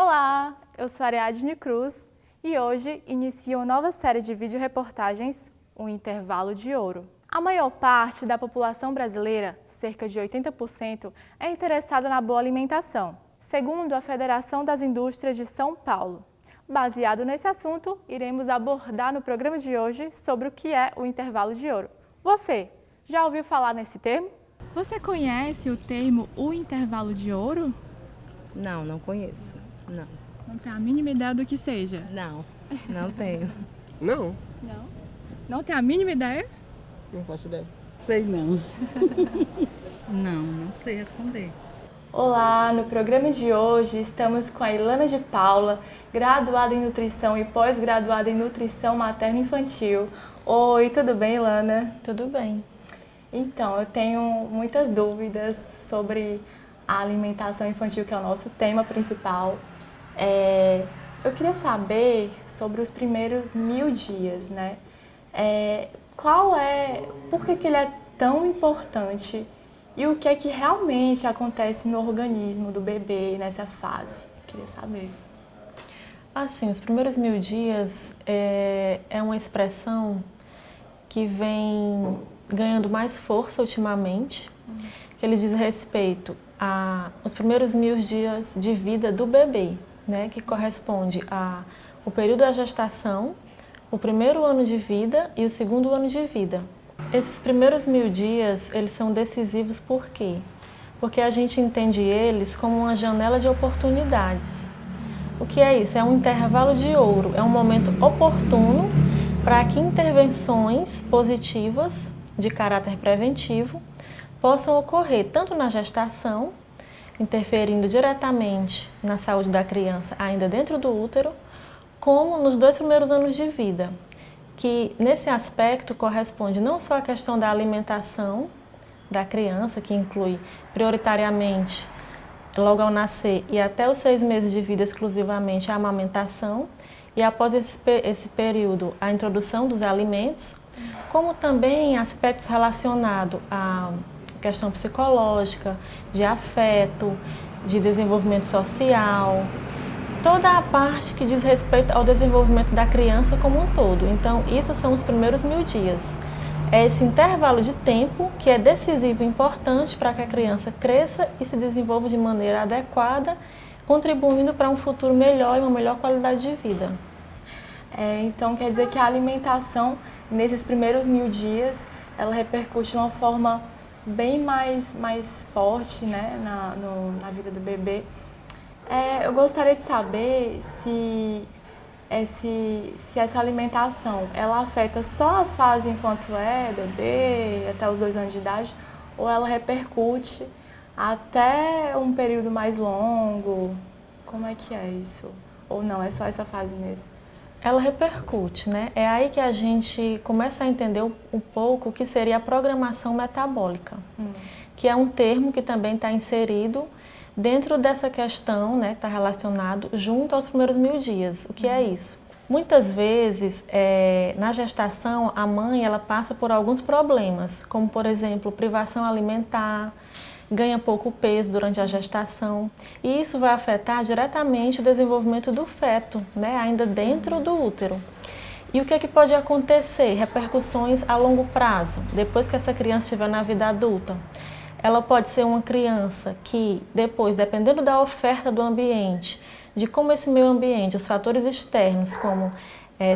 Olá, eu sou Ariadne Cruz e hoje inicio uma nova série de vídeo-reportagens, O Intervalo de Ouro. A maior parte da população brasileira, cerca de 80%, é interessada na boa alimentação, segundo a Federação das Indústrias de São Paulo. Baseado nesse assunto, iremos abordar no programa de hoje sobre o que é o intervalo de ouro. Você já ouviu falar nesse termo? Você conhece o termo o intervalo de ouro? Não, não conheço. Não. Não tem a mínima ideia do que seja? Não tenho. Não, Não? Não tem a mínima ideia? não faço ideia. Sei não. Não sei responder. Olá, no programa de hoje estamos com a Ilana de Paula, graduada em Nutrição e pós-graduada em Nutrição Materno-Infantil. Oi, tudo bem, Ilana? Tudo bem. Então, eu tenho muitas dúvidas sobre a alimentação infantil, que é o nosso tema principal. Eu queria saber sobre os primeiros 1000 dias, né? Por que ele é tão importante e o que é que realmente acontece no organismo do bebê nessa fase? Queria saber. Assim, os primeiros 1000 dias é uma expressão que vem ganhando mais força ultimamente, que ele diz respeito aos primeiros 1000 dias de vida do bebê, né, que corresponde ao período da gestação, o primeiro ano de vida e o segundo ano de vida. Esses primeiros 1000 dias, eles são decisivos por quê? Porque a gente entende eles como uma janela de oportunidades. O que é isso? É um intervalo de ouro, é um momento oportuno para que intervenções positivas de caráter preventivo possam ocorrer tanto na gestação, interferindo diretamente na saúde da criança ainda dentro do útero, como nos 2 primeiros anos de vida, que nesse aspecto corresponde não só à questão da alimentação da criança, que inclui prioritariamente, logo ao nascer e até os 6 meses de vida exclusivamente a amamentação, e após esse período a introdução dos alimentos, como também aspectos relacionados à questão psicológica, de afeto, de desenvolvimento social, toda a parte que diz respeito ao desenvolvimento da criança como um todo. Então, isso são os primeiros 1000 dias. É esse intervalo de tempo que é decisivo e importante para que a criança cresça e se desenvolva de maneira adequada, contribuindo para um futuro melhor e uma melhor qualidade de vida. Então, quer dizer que a alimentação, nesses primeiros 1000 dias, ela repercute de uma forma bem mais forte, né, na vida do bebê. Eu gostaria de saber se essa alimentação ela afeta só a fase enquanto é bebê, até os 2 anos de idade, ou ela repercute até um período mais longo. Como é que é isso? Ou não, é só essa fase mesmo? Ela repercute, né? É aí que a gente começa a entender um pouco o que seria a programação metabólica, que é um termo que também está inserido dentro dessa questão, né, que está relacionado junto aos primeiros 1000 dias. O que é isso? Muitas vezes, na gestação, a mãe ela passa por alguns problemas, como, por exemplo, privação alimentar, ganha pouco peso durante a gestação, e isso vai afetar diretamente o desenvolvimento do feto, né, ainda dentro do útero. E o que é que pode acontecer? Repercussões a longo prazo, depois que essa criança estiver na vida adulta. Ela pode ser uma criança que depois, dependendo da oferta do ambiente, de como esse meio ambiente, os fatores externos, como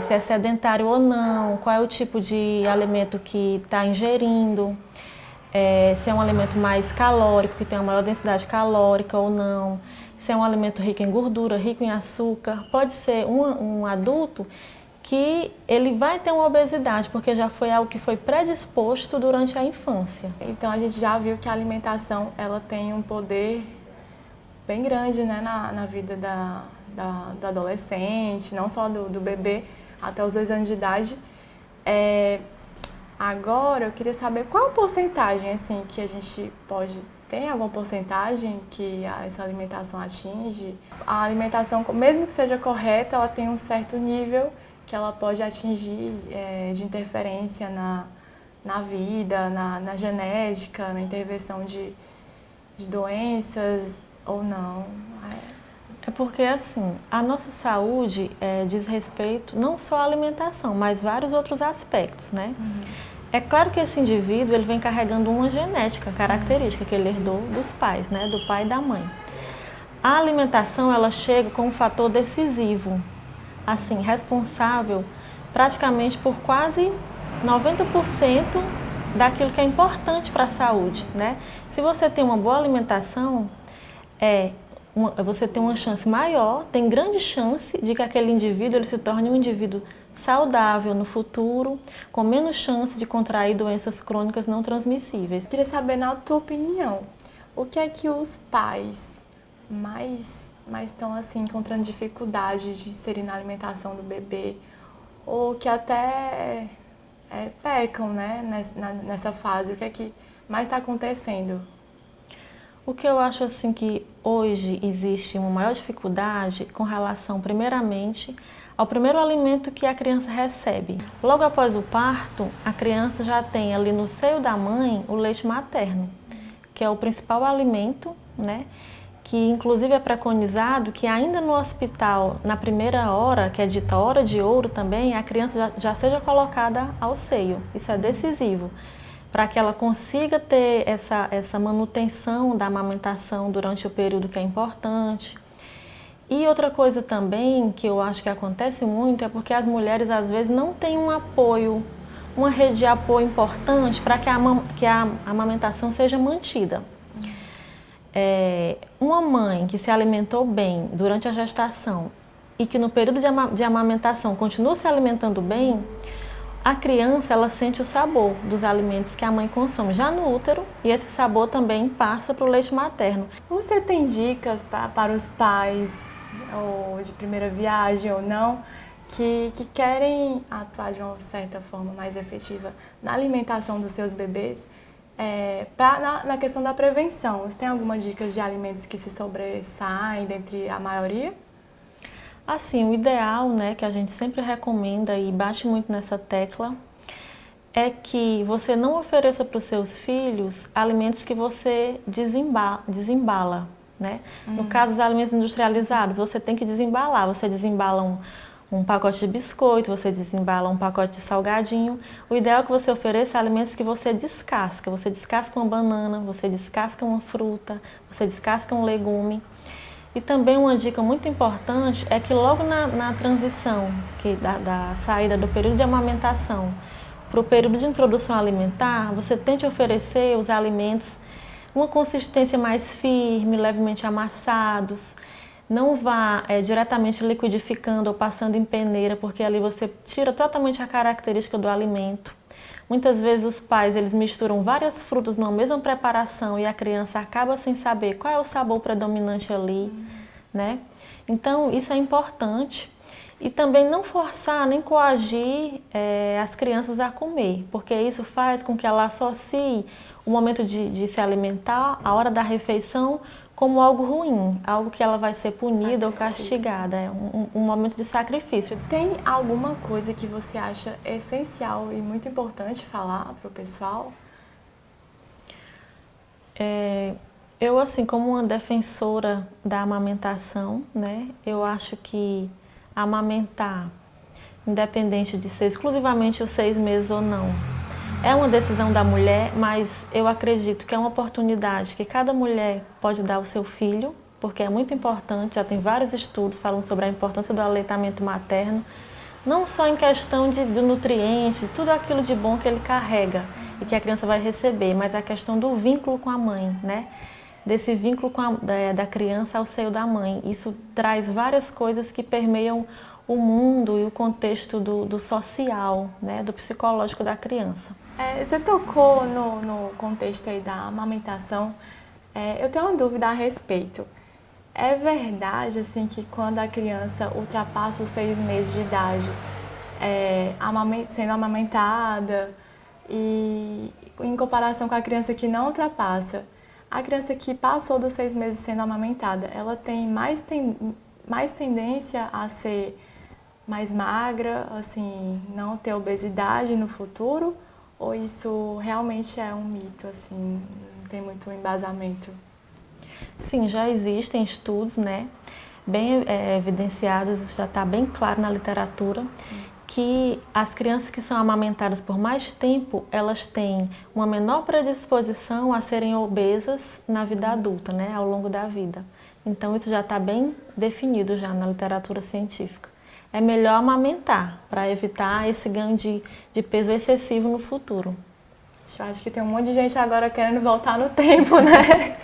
se é sedentário ou não, qual é o tipo de alimento que está ingerindo, se é um alimento mais calórico, que tem uma maior densidade calórica ou não, se é um alimento rico em gordura, rico em açúcar. Pode ser um adulto que ele vai ter uma obesidade, porque já foi algo que foi predisposto durante a infância. Então, a gente já viu que a alimentação ela tem um poder bem grande, né, na vida do adolescente, não só do bebê, até os 2 anos de idade. Agora, eu queria saber qual a porcentagem assim, que a gente pode... Tem alguma porcentagem que essa alimentação atinge? A alimentação, mesmo que seja correta, ela tem um certo nível que ela pode atingir de interferência na vida, na genética, na intervenção de doenças ou não. É porque, assim, a nossa saúde diz respeito não só à alimentação, mas vários outros aspectos, né? É claro que esse indivíduo ele vem carregando uma genética característica que ele herdou dos pais, né? Do pai e da mãe. A alimentação, ela chega como um fator decisivo, assim, responsável praticamente por quase 90% daquilo que é importante para a saúde, né? Se você tem uma boa alimentação, você tem uma chance maior, tem grande chance de que aquele indivíduo ele se torne um indivíduo saudável no futuro, com menos chance de contrair doenças crônicas não transmissíveis. Queria saber, na tua opinião, o que é que os pais mais estão assim encontrando dificuldade de inserir na alimentação do bebê, ou que até pecam, né, nessa fase? O que é que mais está acontecendo? O que eu acho assim que hoje existe uma maior dificuldade com relação, primeiramente, ao primeiro alimento que a criança recebe. Logo após o parto, a criança já tem ali no seio da mãe o leite materno, que é o principal alimento, né? Que inclusive é preconizado que ainda no hospital, na primeira hora, que é dita hora de ouro também, a criança já seja colocada ao seio. Isso é decisivo, para que ela consiga ter essa manutenção da amamentação durante o período que é importante. E outra coisa também que eu acho que acontece muito é porque as mulheres às vezes não têm um apoio, uma rede de apoio importante para que a amamentação seja mantida. Uma mãe que se alimentou bem durante a gestação e que no período de amamentação continua se alimentando bem, a criança ela sente o sabor dos alimentos que a mãe consome já no útero, e esse sabor também passa para o leite materno. Você tem dicas para os pais, ou de primeira viagem ou não, que querem atuar de uma certa forma mais efetiva na alimentação dos seus bebês, na questão da prevenção? Você tem alguma dica de alimentos que se sobressaem dentre a maioria? Assim, o ideal, né, que a gente sempre recomenda e bate muito nessa tecla, é que você não ofereça para os seus filhos alimentos que você desembala, né? No caso dos alimentos industrializados, você tem que desembalar. Você desembala um pacote de biscoito, você desembala um pacote de salgadinho. O ideal é que você ofereça alimentos que você descasca. Você descasca uma banana, você descasca uma fruta, você descasca um legume. E também uma dica muito importante é que logo na transição da saída do período de amamentação para o período de introdução alimentar, você tente oferecer os alimentos uma consistência mais firme, levemente amassados. Não vá diretamente liquidificando ou passando em peneira, porque ali você tira totalmente a característica do alimento. Muitas vezes os pais eles misturam várias frutas numa mesma preparação e a criança acaba sem saber qual é o sabor predominante ali, né? Então isso é importante. E também não forçar nem coagir as crianças a comer, porque isso faz com que ela associe o momento de se alimentar, a hora da refeição, como algo ruim, algo que ela vai ser punida ou castigada, um momento de sacrifício. Tem alguma coisa que você acha essencial e muito importante falar para o pessoal? Eu, assim, como uma defensora da amamentação, né, eu acho que amamentar, independente de ser exclusivamente os 6 meses ou não, é uma decisão da mulher, mas eu acredito que é uma oportunidade que cada mulher pode dar ao seu filho, porque é muito importante, já tem vários estudos falando sobre a importância do aleitamento materno, não só em questão de nutrientes, tudo aquilo de bom que ele carrega e que a criança vai receber, mas a questão do vínculo com a mãe, né? Desse vínculo da criança ao seio da mãe. Isso traz várias coisas que permeiam o mundo e o contexto do social, né? Do psicológico da criança. Você tocou no contexto aí da amamentação. Eu tenho uma dúvida a respeito. É verdade assim, que quando a criança ultrapassa os 6 meses de idade, sendo amamentada, e em comparação com a criança que não ultrapassa, a criança que passou dos 6 meses sendo amamentada, ela tem mais tendência a ser mais magra, assim, não ter obesidade no futuro? Ou isso realmente é um mito, assim, não tem muito embasamento? Sim, já existem estudos, né? bem evidenciados, isso já está bem claro na literatura, que as crianças que são amamentadas por mais tempo, elas têm uma menor predisposição a serem obesas na vida adulta, né, ao longo da vida. Então isso já está bem definido já na literatura científica. É melhor amamentar para evitar esse ganho de peso excessivo no futuro. Eu acho que tem um monte de gente agora querendo voltar no tempo, né?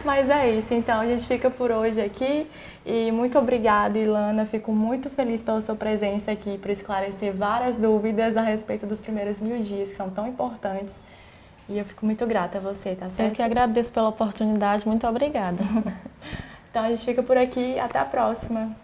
Mas é isso, então a gente fica por hoje aqui e muito obrigada, Ilana, fico muito feliz pela sua presença aqui para esclarecer várias dúvidas a respeito dos primeiros 1000 dias, que são tão importantes, e eu fico muito grata a você, tá certo? Eu que agradeço pela oportunidade, muito obrigada. Então a gente fica por aqui, até a próxima!